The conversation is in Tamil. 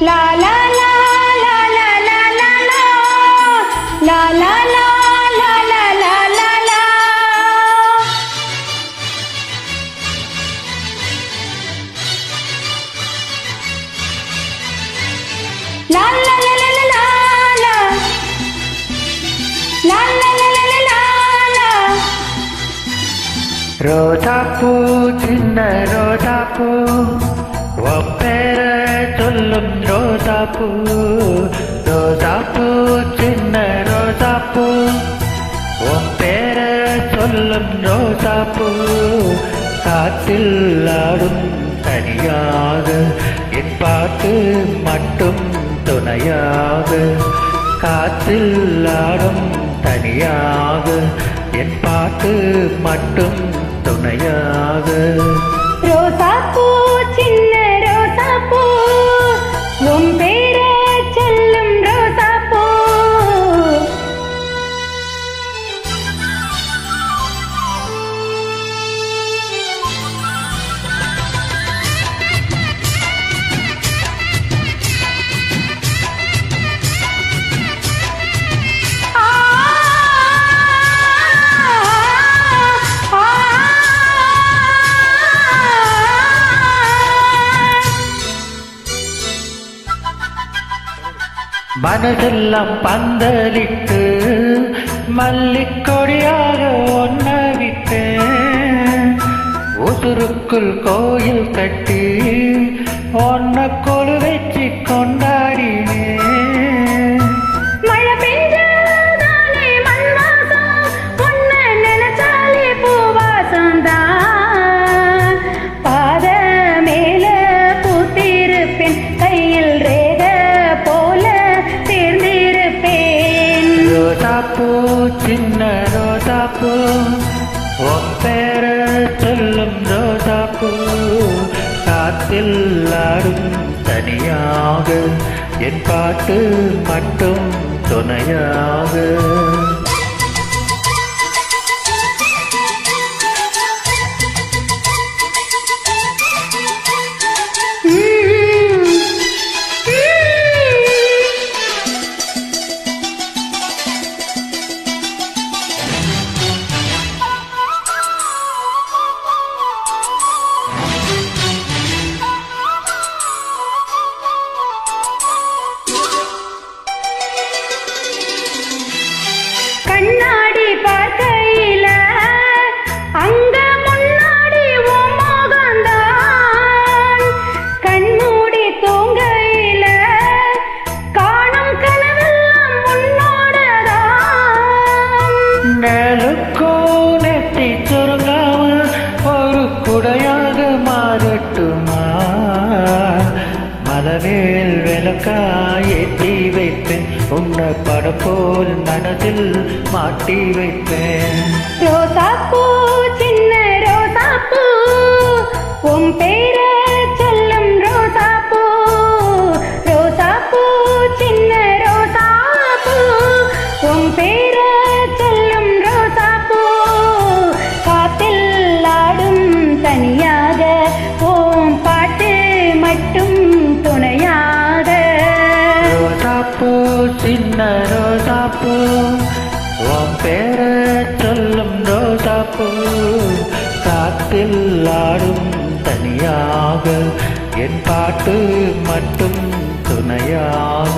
லா லா லா லா லா லா லா லா லா லா லா லா லா லா லா லா. லா லா லா லா லா லா லா லா லா லா லா லா லா. ரோஜாப்பூ சின்ன ரோஜாப்பூ உன் பேர சொல்லும் ரோஜாப்பூ. ரோஜாப்பூ சின்ன ரோஜாப்பூ உன் பேர சொல்லும் ரோஜாப்பூ. காற்றில் ஆடும் தனியாக என் பாட்டு மட்டும் துணையாக. காற்றில் ஆடும் தனியாக என் பாட்டு மட்டும் துணையாக. ரோசாப்பூ சின்ன ரோசாப்பூ உன் பேர சொல்லும் ரோசாப்பூ. மனதெல்லாம் பந்தலிட்டு மல்லிக்கொடியாக ஒன்ன விட்டேன். உசுருக்குள் கோயில் கட்டி ஒன்ன கொழு வச்சு கொண்டாடினேன். மழை பெஞ்சாதானே மண் வாசம், உன்னை நினைச்சாலே பூவாசம் தான். பாத மேல பூத்திருப்பேன், கையில் ரேக போல சேர்ந்திருப்பேன். ரோஜாப்பூ சின்ன ரோஜாப்பூ உன் பேர சொல்லும் ரோஜாப்பூ. காத்தில் ஆடும் தனியாக என் பாட்டு மட்டும் துணையாக. கண்ணாடி பார்க்கையில அங்க முன்னாடி உன் முகம்தான். கண்மூடி தூங்கையில காணும் கனவெல்லாம் உன்னோடதான். நேலுக்கோ நெத்தி சுருங்காம ஒரு குடையாக மாறட்டுமா? மலவேல் விளக்காயேற்றி வைப்பேன், உன்னை படம் போல் மனதில் மாட்டி வைப்பேன். ரோசாப்பூ சின்ன ரோசாப்பூ உன் பேர சொல்லும் ரோசாப்பூ. ரோசாப்பூ சின்ன ரோசாப்பூ உன் பேர சொல்லும் ரோசாப்பூ. காத்தில் ஆடும் தனியாக உன் பாட்டு மட்டும் துணையாக. ரோஜாப்பூ சின்ன ரோஜாப்பூ உன் பேர சொல்லும் ரோஜாப்பூ. காத்தில் ஆடும் தனியாக என் பாட்டு மட்டும் துணையாக.